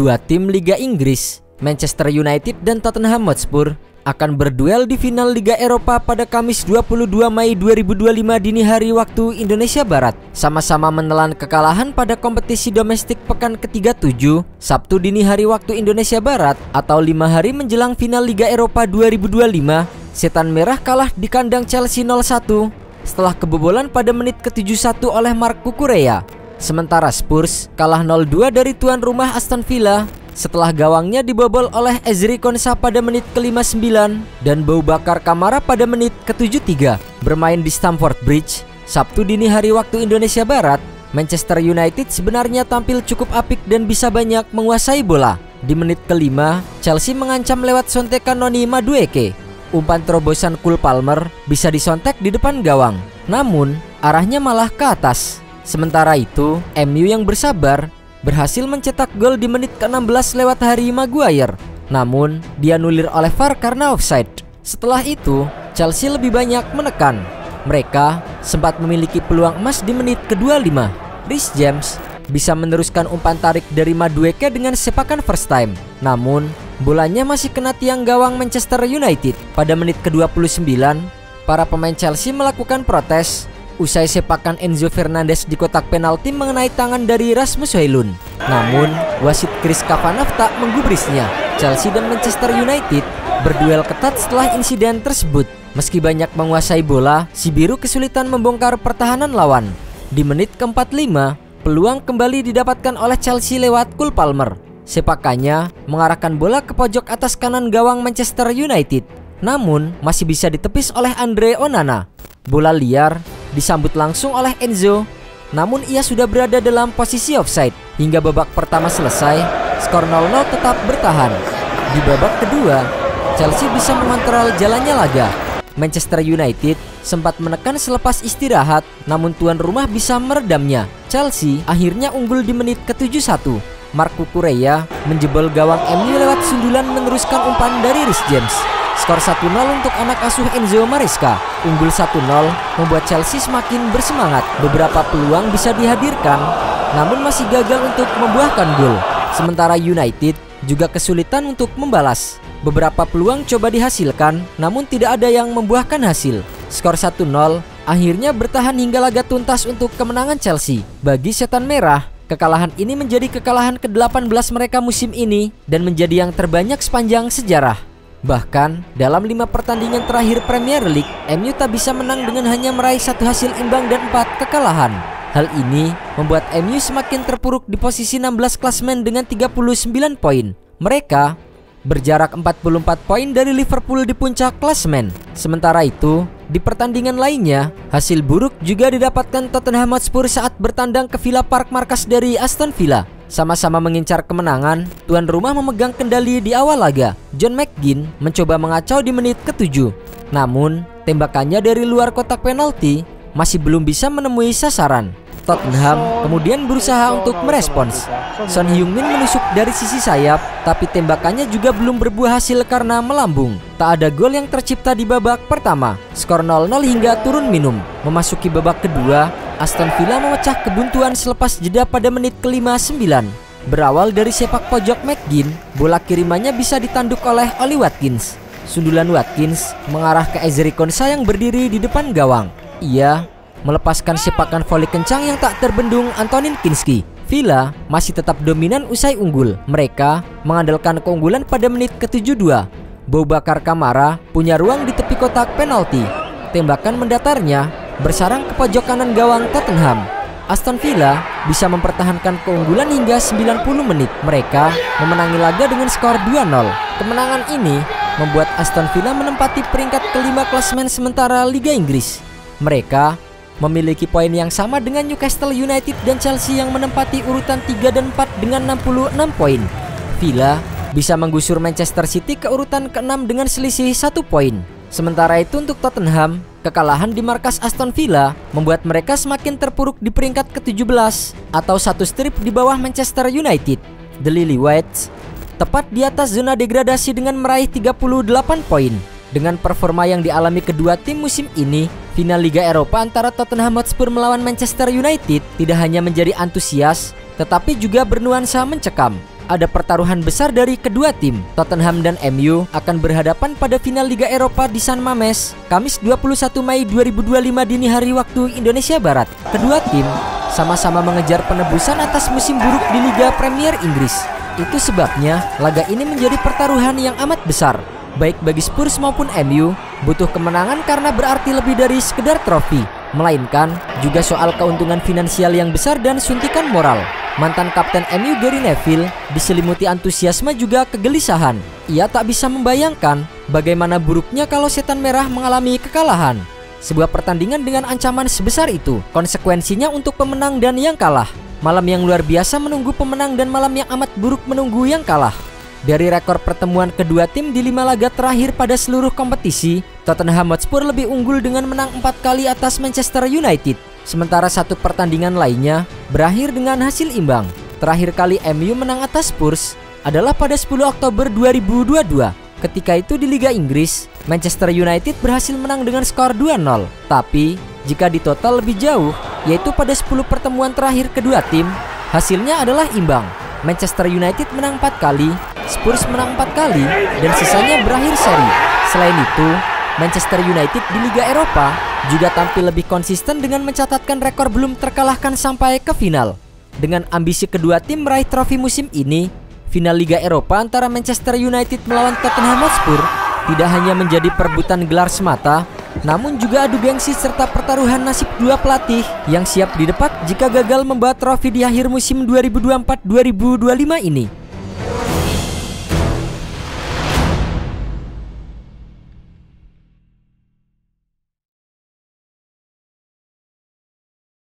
Dua tim Liga Inggris, Manchester United dan Tottenham Hotspur, akan berduel di final Liga Eropa pada Kamis 22 Mei 2025 dini hari waktu Indonesia Barat. Sama-sama menelan kekalahan pada kompetisi domestik pekan ke-37, Sabtu dini hari waktu Indonesia Barat atau 5 hari menjelang final Liga Eropa 2025, Setan Merah kalah di kandang Chelsea 0-1 setelah kebobolan pada menit ke-71 oleh Marc Cucurella. Sementara Spurs kalah 0-2 dari tuan rumah Aston Villa setelah gawangnya dibobol oleh Ezri Konsa pada menit ke-59 dan Boubacar Kamara pada menit ke-73. Bermain di Stamford Bridge, Sabtu dini hari waktu Indonesia Barat, Manchester United sebenarnya tampil cukup apik dan bisa banyak menguasai bola. Di menit ke-5, Chelsea mengancam lewat sontekan Noni Madueke. Umpan terobosan Cole Palmer bisa disontek di depan gawang, namun arahnya malah ke atas. Sementara itu, MU yang bersabar berhasil mencetak gol di menit ke-16 lewat Harry Maguire, namun dianulir oleh VAR karena offside. Setelah itu, Chelsea lebih banyak menekan. Mereka sempat memiliki peluang emas di menit ke-25. Reece James bisa meneruskan umpan tarik dari Madueke dengan sepakan first time, namun bolanya masih kena tiang gawang Manchester United. Pada menit ke-29, para pemain Chelsea melakukan protes usai sepakan Enzo Fernandez di kotak penalti mengenai tangan dari Rasmus Højlund. Namun, wasit Chris Kavanagh tak menggubrisnya. Chelsea dan Manchester United berduel ketat setelah insiden tersebut. Meski banyak menguasai bola, si biru kesulitan membongkar pertahanan lawan. Di menit ke-45, peluang kembali didapatkan oleh Chelsea lewat Cole Palmer. Sepakannya mengarahkan bola ke pojok atas kanan gawang Manchester United, namun masih bisa ditepis oleh Andre Onana. Bola liar disambut langsung oleh Enzo, namun ia sudah berada dalam posisi offside. Hingga babak pertama selesai, skor 0-0 tetap bertahan. Di babak kedua, Chelsea bisa mengontrol jalannya laga. Manchester United sempat menekan selepas istirahat, namun tuan rumah bisa meredamnya. Chelsea akhirnya unggul di menit ke-71. Marc Cucurella menjebol gawang MU lewat sundulan meneruskan umpan dari Reece James. Skor 1-0 untuk anak asuh Enzo Maresca. Unggul 1-0 membuat Chelsea semakin bersemangat. Beberapa peluang bisa dihadirkan, namun masih gagal untuk membuahkan gol. Sementara United juga kesulitan untuk membalas. Beberapa peluang coba dihasilkan, namun tidak ada yang membuahkan hasil. Skor 1-0 akhirnya bertahan hingga laga tuntas untuk kemenangan Chelsea. Bagi Setan Merah, kekalahan ini menjadi kekalahan ke-18 mereka musim ini dan menjadi yang terbanyak sepanjang sejarah. Bahkan, dalam 5 pertandingan terakhir Premier League, MU tak bisa menang dengan hanya meraih 1 hasil imbang dan 4 kekalahan. Hal ini membuat MU semakin terpuruk di posisi 16 klasemen dengan 39 poin. Mereka berjarak 44 poin dari Liverpool di puncak klasemen. Sementara itu, di pertandingan lainnya, hasil buruk juga didapatkan Tottenham Hotspur saat bertandang ke Villa Park, markas dari Aston Villa. Sama-sama mengincar kemenangan, tuan rumah memegang kendali di awal laga. John McGinn mencoba mengacau di menit ke-7. Namun, tembakannya dari luar kotak penalti masih belum bisa menemui sasaran. Tottenham kemudian berusaha untuk merespons. Son Heung-min menusuk dari sisi sayap, tapi tembakannya juga belum berbuah hasil karena melambung. Tak ada gol yang tercipta di babak pertama. Skor 0-0 hingga turun minum. Memasuki babak kedua, Aston Villa memecah kebuntuan selepas jeda pada menit ke-59. Berawal dari sepak pojok McGinn, bola kirimannya bisa ditanduk oleh Oli Watkins. Sundulan Watkins mengarah ke Ezri Konsa yang berdiri di depan gawang. Ia melepaskan sepakan voli kencang yang tak terbendung Antonin Kinski. Villa masih tetap dominan usai unggul. Mereka mengandalkan keunggulan pada menit ke-72. Boubacar Kamara punya ruang di tepi kotak penalti. Tembakan mendatarnya bersarang ke pojok kanan gawang Tottenham. Aston Villa bisa mempertahankan keunggulan hingga 90 menit. Mereka memenangi laga dengan skor 2-0. Kemenangan ini membuat Aston Villa menempati peringkat kelima klasemen sementara Liga Inggris. Mereka memiliki poin yang sama dengan Newcastle United dan Chelsea yang menempati urutan 3 dan 4 dengan 66 poin. Villa bisa menggusur Manchester City ke urutan ke-6 dengan selisih 1 poin. Sementara itu untuk Tottenham, kekalahan di markas Aston Villa membuat mereka semakin terpuruk di peringkat ke-17 atau 1 strip di bawah Manchester United. The Lily-Whites tepat di atas zona degradasi dengan meraih 38 poin. Dengan performa yang dialami kedua tim musim ini, final Liga Eropa antara Tottenham Hotspur melawan Manchester United tidak hanya menjadi antusias, tetapi juga bernuansa mencekam. ada pertaruhan besar dari kedua tim. Tottenham dan MU akan berhadapan pada final Liga Eropa di San Mamés, Kamis 21 Mei 2025 dini hari waktu Indonesia Barat. Kedua tim sama-sama mengejar penebusan atas musim buruk di Liga Premier Inggris. Itu sebabnya laga ini menjadi pertaruhan yang amat besar. Baik bagi Spurs maupun MU butuh kemenangan karena berarti lebih dari sekedar trofi, melainkan juga soal keuntungan finansial yang besar dan suntikan moral. Mantan kapten MU Gary Neville diselimuti antusiasme juga kegelisahan. Ia tak bisa membayangkan bagaimana buruknya kalau Setan Merah mengalami kekalahan. Sebuah pertandingan dengan ancaman sebesar itu, konsekuensinya untuk pemenang dan yang kalah. Malam yang luar biasa menunggu pemenang dan malam yang amat buruk menunggu yang kalah. Dari rekor pertemuan kedua tim di 5 laga terakhir pada seluruh kompetisi, Tottenham Hotspur lebih unggul dengan menang 4 kali atas Manchester United. Sementara satu pertandingan lainnya berakhir dengan hasil imbang. Terakhir kali MU menang atas Spurs adalah pada 10 Oktober 2022. Ketika itu di Liga Inggris, Manchester United berhasil menang dengan skor 2-0. Tapi, jika ditotal lebih jauh, yaitu pada 10 pertemuan terakhir kedua tim, hasilnya adalah imbang. Manchester United menang 4 kali, Spurs menang 4 kali, dan sisanya berakhir seri. Selain itu, Manchester United di Liga Eropa juga tampil lebih konsisten dengan mencatatkan rekor belum terkalahkan sampai ke final. Dengan ambisi kedua tim meraih trofi musim ini, final Liga Eropa antara Manchester United melawan Tottenham Hotspur tidak hanya menjadi perebutan gelar semata, namun juga adu gengsi serta pertaruhan nasib dua pelatih yang siap didepak jika gagal membawa trofi di akhir musim 2024-2025 ini.